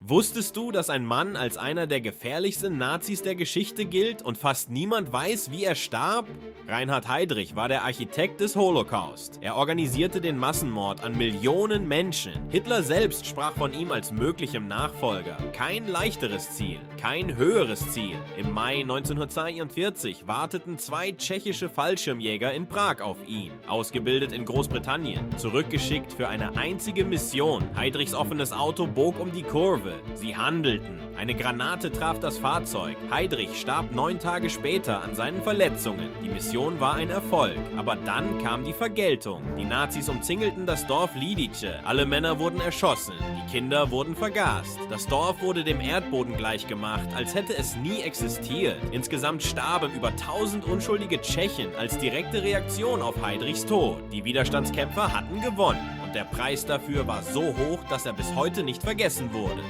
Wusstest du, dass ein Mann als einer der gefährlichsten Nazis der Geschichte gilt und fast niemand weiß, wie er starb? Reinhard Heydrich war der Architekt des Holocaust. Er organisierte den Massenmord an Millionen Menschen. Hitler selbst sprach von ihm als möglichem Nachfolger. Kein leichteres Ziel, kein höheres Ziel. Im Mai 1942 warteten 2 tschechische Fallschirmjäger in Prag auf ihn. Ausgebildet in Großbritannien, zurückgeschickt für eine einzige Mission. Heydrichs offenes Auto bog um die Kurve. Sie handelten. Eine Granate traf das Fahrzeug. Heydrich starb 9 Tage später an seinen Verletzungen. Die Mission war ein Erfolg. Aber dann kam die Vergeltung. Die Nazis umzingelten das Dorf Lidice. Alle Männer wurden erschossen. Die Kinder wurden vergast. Das Dorf wurde dem Erdboden gleichgemacht, als hätte es nie existiert. Insgesamt starben über 1000 unschuldige Tschechen als direkte Reaktion auf Heydrichs Tod. Die Widerstandskämpfer hatten gewonnen. Und der Preis dafür war so hoch, dass er bis heute nicht vergessen wurde.